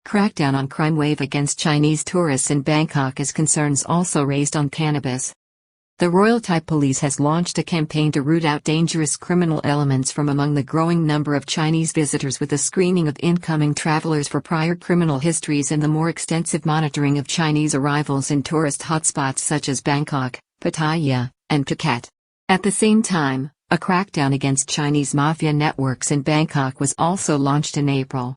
Crackdown on crime wave against Chinese tourists in Bangkok as concerns also raised on cannabis. The Royal Thai Police has launched a campaign to root out dangerous criminal elements from among the growing number of Chinese visitors, with a screening of incoming travelers for prior criminal histories and the more extensive monitoring of Chinese arrivals in tourist hotspots such as Bangkok, Pattaya, and Phuket. At the same time, a crackdown against Chinese mafia networks in Bangkok was also launched in April.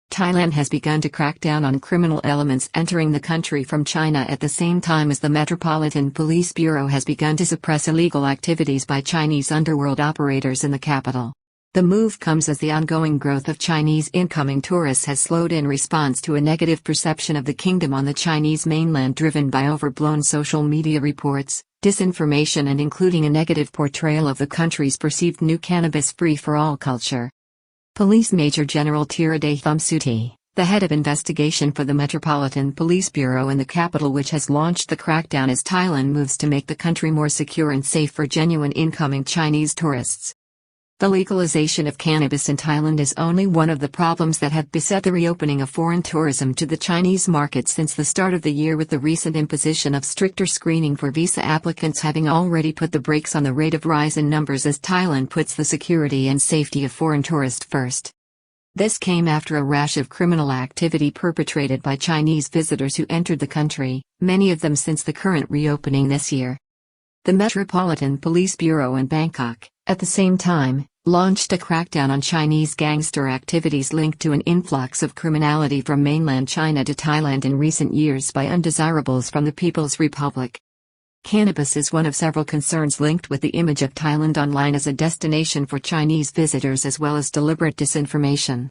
Thailand has begun to crack down on criminal elements entering the country from China at the same time as the Metropolitan Police Bureau has begun to suppress illegal activities by Chinese underworld operators in the capital. The move comes as the ongoing growth of Chinese incoming tourists has slowed in response to a negative perception of the kingdom on the Chinese mainland, driven by overblown social media reports, disinformation, and including a negative portrayal of the country's perceived new cannabis free-for-all culture. Police Major General Tiraday Thumsuti, the head of investigation for the Metropolitan Police Bureau in the capital, which has launched the crackdown as Thailand moves to make the country more secure and safe for genuine incoming Chinese tourists. The legalization of cannabis in Thailand is only one of the problems that have beset the reopening of foreign tourism to the Chinese market since the start of the year, with the recent imposition of stricter screening for visa applicants having already put the brakes on the rate of rise in numbers as Thailand puts the security and safety of foreign tourists first. This came after a rash of criminal activity perpetrated by Chinese visitors who entered the country, many of them since the current reopening this year. The Metropolitan Police Bureau in Bangkok, at the same time, launched a crackdown on Chinese gangster activities linked to an influx of criminality from mainland China to Thailand in recent years by undesirables from the People's Republic. Cannabis is one of several concerns linked with the image of Thailand online as a destination for Chinese visitors, as well as deliberate disinformation.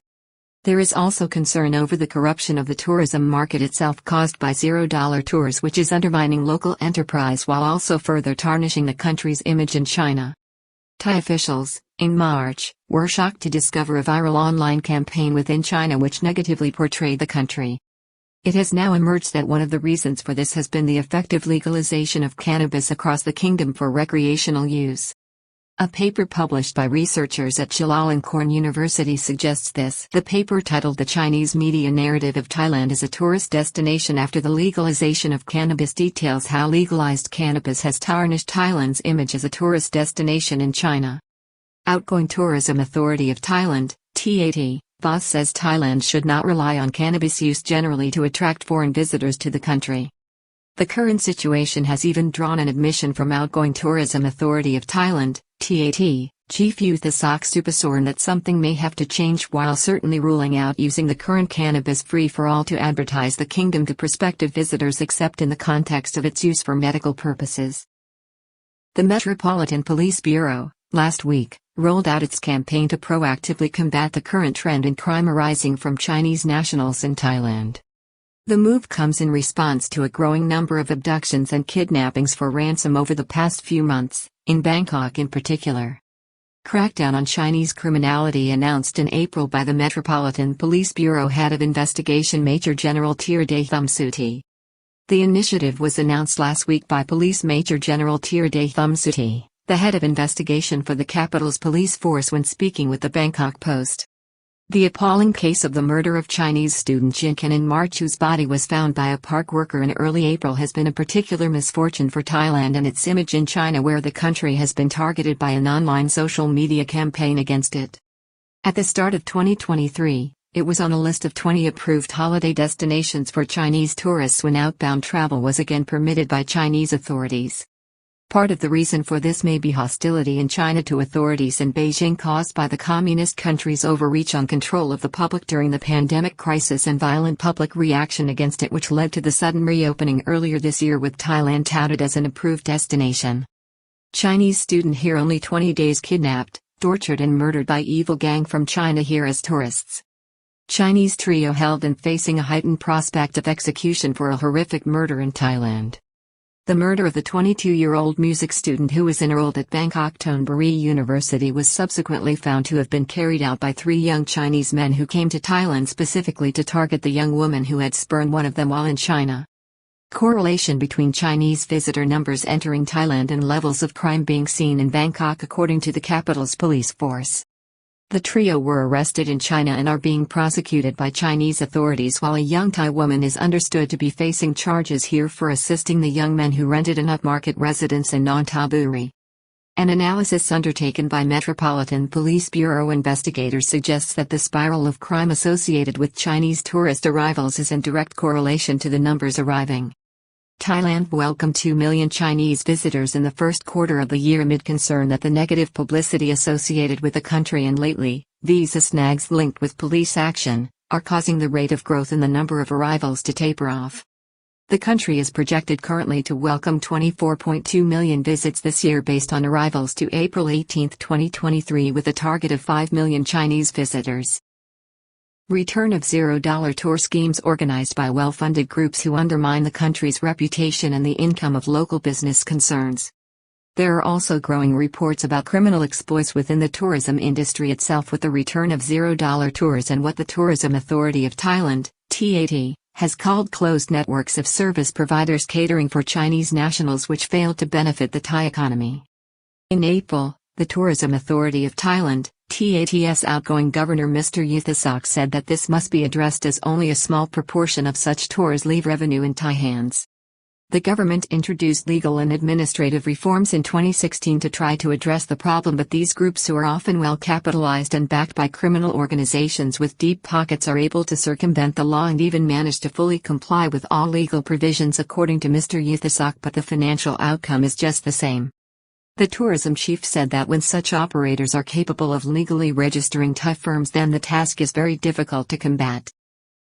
There is also concern over the corruption of the tourism market itself caused by $0 tours, which is undermining local enterprise while also further tarnishing the country's image in China. Thai officials, in March, were shocked to discover a viral online campaign within China which negatively portrayed the country. It has now emerged that one of the reasons for this has been the effective legalization of cannabis across the kingdom for recreational use. A paper published by researchers at Chulalongkorn University suggests this. The paper, titled "The Chinese Media Narrative of Thailand as a Tourist Destination After the Legalization of Cannabis," details how legalized cannabis has tarnished Thailand's image as a tourist destination in China. Outgoing Tourism Authority of Thailand, TAT, VOS, says Thailand should not rely on cannabis use generally to attract foreign visitors to the country. The current situation has even drawn an admission from Outgoing Tourism Authority of Thailand, TAT, Chief Yuthasok Supasorn, that something may have to change, while certainly ruling out using the current cannabis free-for-all to advertise the kingdom to prospective visitors except in the context of its use for medical purposes. The Metropolitan Police Bureau, last week, rolled out its campaign to proactively combat the current trend in crime arising from Chinese nationals in Thailand. The move comes in response to a growing number of abductions and kidnappings for ransom over the past few months, in Bangkok in particular. Crackdown on Chinese criminality announced in April by the Metropolitan Police Bureau Head of Investigation Major General Tiraday Thumsuti. The initiative was announced last week by Police Major General Tiraday Thumsuti, the head of investigation for the capital's police force, when speaking with the Bangkok Post. The appalling case of the murder of Chinese student Jin Kan in March, whose body was found by a park worker in early April, has been a particular misfortune for Thailand and its image in China, where the country has been targeted by an online social media campaign against it. At the start of 2023, it was on a list of 20 approved holiday destinations for Chinese tourists when outbound travel was again permitted by Chinese authorities. Part of the reason for this may be hostility in China to authorities in Beijing caused by the communist country's overreach on control of the public during the pandemic crisis and violent public reaction against it, which led to the sudden reopening earlier this year, with Thailand touted as an approved destination. Chinese student here only 20 days kidnapped, tortured and murdered by evil gang from China here as tourists. Chinese trio held and facing a heightened prospect of execution for a horrific murder in Thailand. The murder of the 22-year-old music student who was enrolled at Bangkok Thonburi University was subsequently found to have been carried out by 3 young Chinese men who came to Thailand specifically to target the young woman who had spurned one of them while in China. Correlation between Chinese visitor numbers entering Thailand and levels of crime being seen in Bangkok, according to the capital's police force. The trio were arrested in China and are being prosecuted by Chinese authorities, while a young Thai woman is understood to be facing charges here for assisting the young men who rented an upmarket residence in Nonthaburi. An analysis undertaken by Metropolitan Police Bureau investigators suggests that the spiral of crime associated with Chinese tourist arrivals is in direct correlation to the numbers arriving. Thailand welcomed 2 million Chinese visitors in the first quarter of the year amid concern that the negative publicity associated with the country and lately, visa snags linked with police action, are causing the rate of growth in the number of arrivals to taper off. The country is projected currently to welcome 24.2 million visits this year based on arrivals to April 18, 2023, with a target of 5 million Chinese visitors. Return of $0 tour schemes organized by well-funded groups who undermine the country's reputation and the income of local business concerns. There are also growing reports about criminal exploits within the tourism industry itself, with the return of $0 tours and what the Tourism Authority of Thailand, TAT, has called closed networks of service providers catering for Chinese nationals which failed to benefit the Thai economy. In April, the Tourism Authority of Thailand, TAT's outgoing governor Mr. Yuthasok said that this must be addressed as only a small proportion of such tours leave revenue in Thai hands. The government introduced legal and administrative reforms in 2016 to try to address the problem, but these groups, who are often well capitalized and backed by criminal organizations with deep pockets, are able to circumvent the law and even manage to fully comply with all legal provisions according to Mr. Yuthasok, but the financial outcome is just the same. The tourism chief said that when such operators are capable of legally registering Thai firms, then the task is very difficult to combat.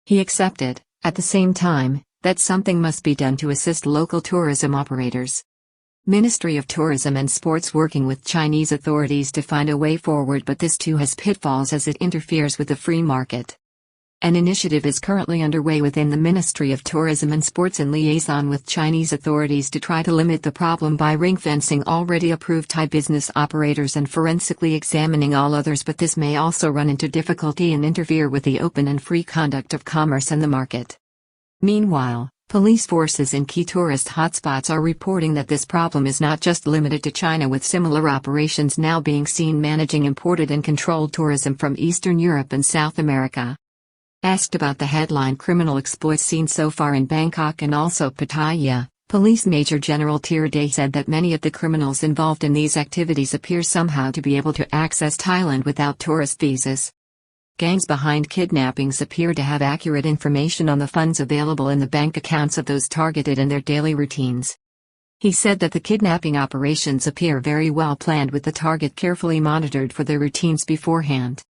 He accepted, at the same time, that something must be done to assist local tourism operators. Ministry of Tourism and Sports working with Chinese authorities to find a way forward, but this too has pitfalls as it interferes with the free market. An initiative is currently underway within the Ministry of Tourism and Sports in liaison with Chinese authorities to try to limit the problem by ring-fencing already approved Thai business operators and forensically examining all others, but this may also run into difficulty and interfere with the open and free conduct of commerce and the market. Meanwhile, police forces in key tourist hotspots are reporting that this problem is not just limited to China, with similar operations now being seen managing imported and controlled tourism from Eastern Europe and South America. Asked about the headline criminal exploits seen so far in Bangkok and also Pattaya, Police Major General Tirade said that many of the criminals involved in these activities appear somehow to be able to access Thailand without tourist visas. Gangs behind kidnappings appear to have accurate information on the funds available in the bank accounts of those targeted and their daily routines. He said that the kidnapping operations appear very well planned, with the target carefully monitored for their routines beforehand.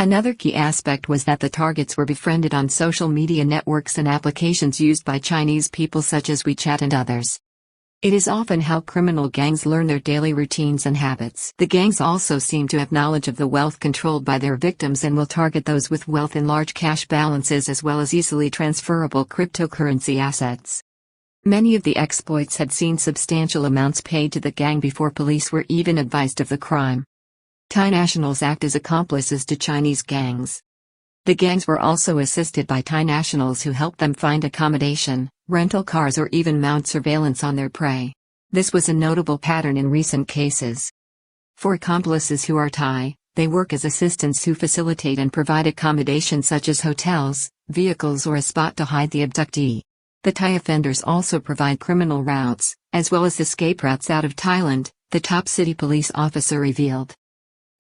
Another key aspect was that the targets were befriended on social media networks and applications used by Chinese people such as WeChat and others. It is often how criminal gangs learn their daily routines and habits. The gangs also seem to have knowledge of the wealth controlled by their victims and will target those with wealth in large cash balances as well as easily transferable cryptocurrency assets. Many of the exploits had seen substantial amounts paid to the gang before police were even advised of the crime. Thai nationals act as accomplices to Chinese gangs. The gangs were also assisted by Thai nationals who helped them find accommodation, rental cars, or even mount surveillance on their prey. This was a notable pattern in recent cases. For accomplices who are Thai, they work as assistants who facilitate and provide accommodation such as hotels, vehicles, or a spot to hide the abductee. The Thai offenders also provide criminal routes, as well as escape routes out of Thailand, the top city police officer revealed.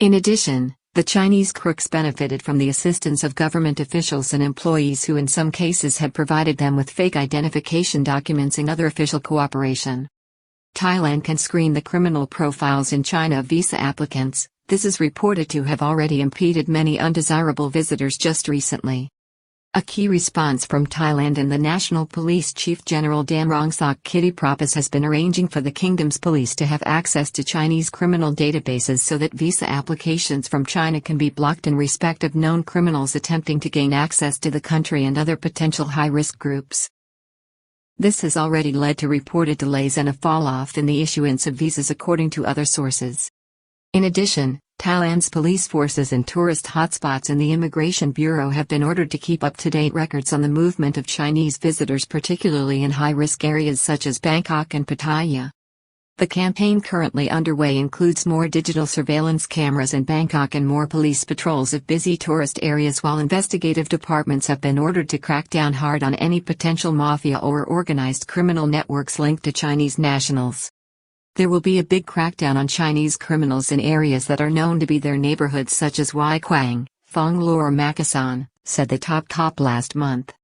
In addition, the Chinese crooks benefited from the assistance of government officials and employees who in some cases had provided them with fake identification documents and other official cooperation. Thailand can screen the criminal profiles in China of visa applicants. This is reported to have already impeded many undesirable visitors just recently. A key response from Thailand and the National Police Chief General Damrongsak Kittiprapas has been arranging for the kingdom's police to have access to Chinese criminal databases so that visa applications from China can be blocked in respect of known criminals attempting to gain access to the country and other potential high-risk groups. This has already led to reported delays and a fall-off in the issuance of visas according to other sources. In addition, Thailand's police forces in tourist hotspots and the Immigration Bureau have been ordered to keep up-to-date records on the movement of Chinese visitors, particularly in high-risk areas such as Bangkok and Pattaya. The campaign currently underway includes more digital surveillance cameras in Bangkok and more police patrols of busy tourist areas, while investigative departments have been ordered to crack down hard on any potential mafia or organized criminal networks linked to Chinese nationals. There will be a big crackdown on Chinese criminals in areas that are known to be their neighborhoods, such as Wai Kwang, Thong Lo or Makassan, said the top last month.